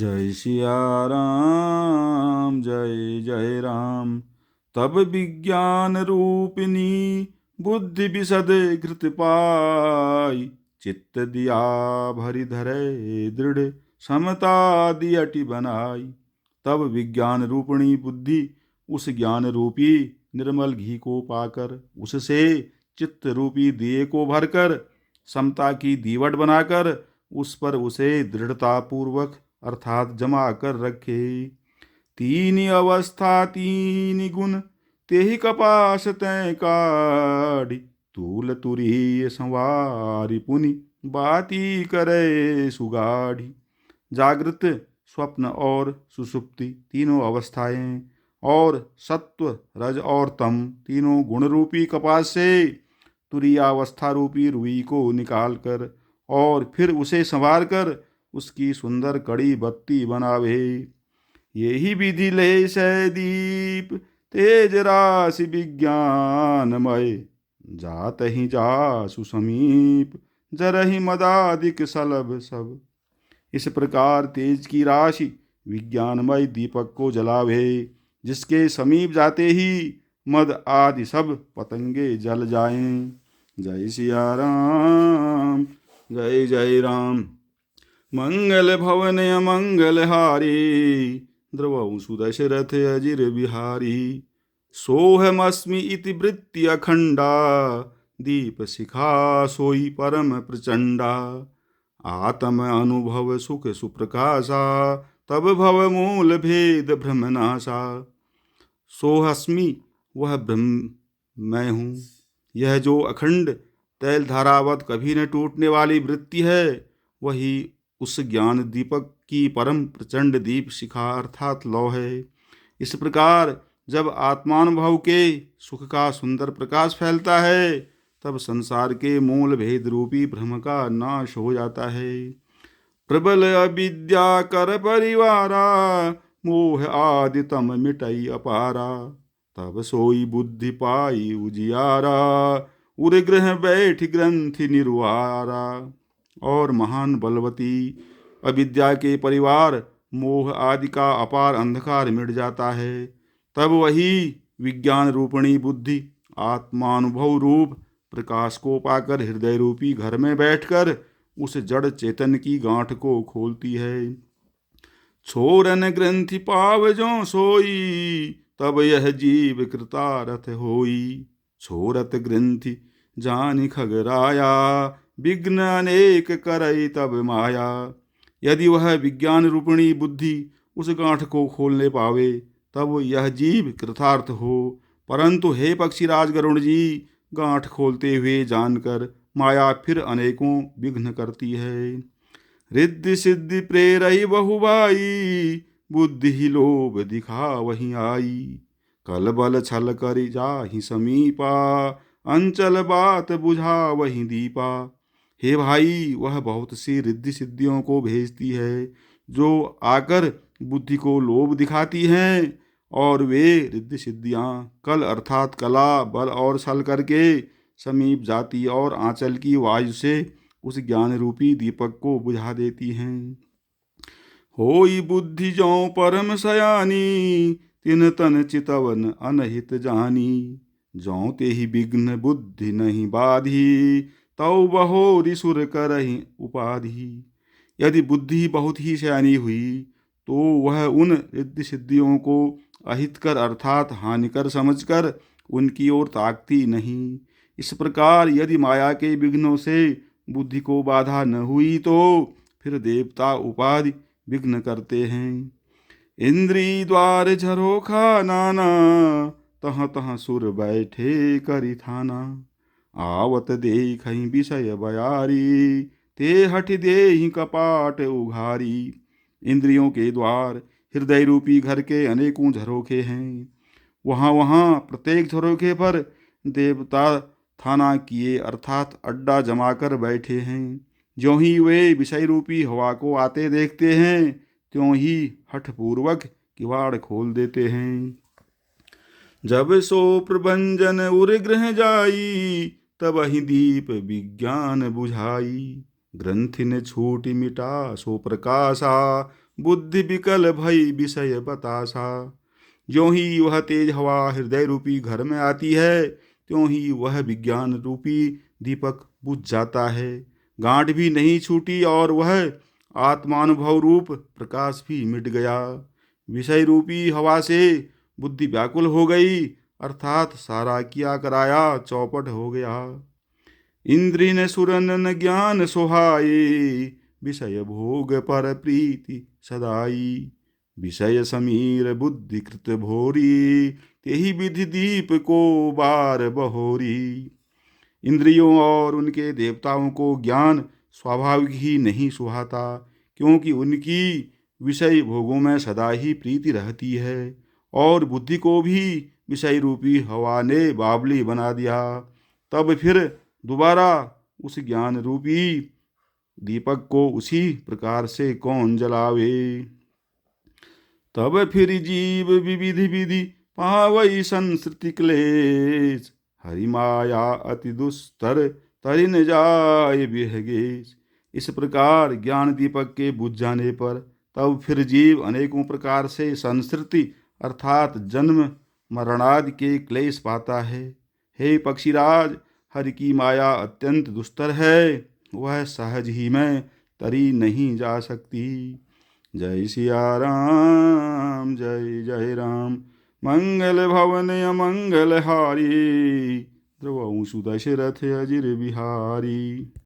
जय सिया राम जय जय राम। तब विज्ञान रूपिणी बुद्धि विशद घृत पाई, चित्त दिया भरि धरे दृढ़ समता दियटि बनाई। तब विज्ञान रूपिणी बुद्धि उस ज्ञान रूपी निर्मल घी को पाकर, उससे चित्त रूपी दिए को भरकर, समता की दीवट बनाकर उस पर उसे दृढ़ता पूर्वक अर्थात जमा कर रखे। तीन अवस्था तीन गुण तेहि कपास तय काढ़ी, तूल तुरीय संवारि पुनि बाती करे सुगाढ़ी। जागृत, स्वप्न और सुषुप्ति तीनों अवस्थाएं और सत्व रज और तम तीनों गुण रूपी कपास से तुरीयावस्था रूपी रुई को निकालकर और फिर उसे संवार कर उसकी सुंदर कड़ी बत्ती बनावे। यही विधि ले दीप तेज राशि विज्ञानमय, जात ही जा सुसमीप जरहि मदादिक सलभ सब। इस प्रकार तेज की राशि विज्ञानमय दीपक को जलावे, जिसके समीप जाते ही मद आदि सब पतंगे जल जाएं। जय सिया राम जय जय राम। मंगल भवन अमंगल हारी, द्रवौ सुदशरथ अजिर बिहारी। सोहमस्मि इति वृत्ति अखंडा, दीप शिखा सोई परम प्रचंडा। आत्म अनुभव सुख सुप्रकाशा, तब भव मूल भेद भ्रमनाशा। सोहस्मि वह ब्रह्म मैं हूँ, यह जो अखंड तैल धारावत कभी न टूटने वाली वृत्ति है, वही उस ज्ञान दीपक की परम प्रचंड दीप शिखा अर्थात लौ है। इस प्रकार जब आत्मानुभव के सुख का सुंदर प्रकाश फैलता है, तब संसार के मूल भेद रूपी भ्रम का नाश हो जाता है। प्रबल अविद्या कर परिवारा, मोह आदि तम मिटई अपारा। तब सोई बुद्धि पाई उजियारा, उर ग्रह बैठ ग्रंथि निर्वारा। और महान बलवती अविद्या के परिवार मोह आदि का अपार अंधकार मिट जाता है। तब वही विज्ञान रूपिणी बुद्धि आत्मानुभव रूप प्रकाश को पाकर हृदय रूपी घर में बैठकर उस जड़ चेतन की गांठ को खोलती है। छोरन ग्रंथि पाव जो सोई, तब यह जीव कृतारथ होई। छोरत ग्रंथि जानि खगराया, विघ्न अनेक करई तब माया। यदि वह विज्ञान रूपिणी बुद्धि उस गांठ को खोलने पावे, तब यह जीव कृतार्थ हो। परंतु हे पक्षीराज गरुण जी, गांठ खोलते हुए जानकर माया फिर अनेकों विघ्न करती है। रिद्धि सिद्धि प्रेरई बहुबाई, बुद्धि ही लोभ दिखा वही आई। कल बल छल करि जाहि समीपा, अंचल बात बुझा वही दीपा। हे भाई, वह बहुत सी रिद्धि सिद्धियों को भेजती है, जो आकर बुद्धि को लोभ दिखाती हैं, और वे रिद्धि सिद्धियाँ कल अर्थात कला बल और छल करके समीप जाती और आंचल की वायु से उस ज्ञान रूपी दीपक को बुझा देती हैं। होई बुद्धि जो परम सयानी, तिन तन चितवन अनहित जानी। जो ते ही विघ्न बुद्धि नहीं बाधी, तौ बहोरि सुर करहि उपाधि। यदि बुद्धि बहुत ही सयानी हुई, तो वह उन रिद्धि सिद्धियों को अहितकर अर्थात हानिकर समझकर उनकी ओर ताकती नहीं। इस प्रकार यदि माया के विघ्नों से बुद्धि को बाधा न हुई, तो फिर देवता उपाधि विघ्न करते हैं। इंद्री द्वार झरोखा नाना, तहाँ तहाँ सुर बैठे करि थाना। आवत देखहि विषय बयारी, ते हठ देहि कपाट उघारी। इंद्रियों के द्वार हृदय रूपी घर के अनेकों झरोखे हैं। वहाँ वहाँ प्रत्येक झरोखे पर देवता थाना किए अर्थात अड्डा जमाकर बैठे हैं। ज्यों ही वे विषय रूपी हवा को आते देखते हैं, त्यों ही हठपूर्वक किवाड़ खोल देते हैं। जब सो प्रभंजन उर गृह जाई, तब ही दीप विज्ञान बुझाई। ग्रंथि ने छूट मिटा सो प्रकाशा, बुद्धि विकल भई विषय बतासा। ज्यों ही वह तेज हवा हृदय रूपी घर में आती है, त्यों ही वह विज्ञान रूपी दीपक बुझ जाता है। गांठ भी नहीं छूटी और वह आत्मानुभव रूप प्रकाश भी मिट गया। विषय रूपी हवा से बुद्धि व्याकुल हो गई, अर्थात सारा किया कराया चौपट हो गया। इंद्री न सुरन न ज्ञान सोहाई, विषय भोग पर प्रीति सदाई। विषय समीर बुद्धि कृत भोरी, तेहि विधि दीप को बार बहोरी। इंद्रियों और उनके देवताओं को ज्ञान स्वाभाविक ही नहीं सुहाता, क्योंकि उनकी विषय भोगों में सदा ही प्रीति रहती है। और बुद्धि को भी विषय रूपी हवा ने बावली बना दिया। तब फिर दोबारा उस ज्ञान रूपी दीपक को उसी प्रकार से कौन जलावे। तब फिर जीव विविधि विधि पावई संसृति क्लेश, हरि माया अति दुस्तर तरिन जाय विहगेश। इस प्रकार ज्ञान दीपक के बुझ जाने पर तब फिर जीव अनेकों प्रकार से संसृति अर्थात जन्म मरणादि के क्लेश पाता है। हे पक्षीराज, हरि की माया अत्यंत दुस्तर है, वह सहज ही में तरी नहीं जा सकती। जय सिया राम जय जय राम। मंगल भवन अमंगल हारी, द्रवहु सुदशरथ अजिर बिहारी।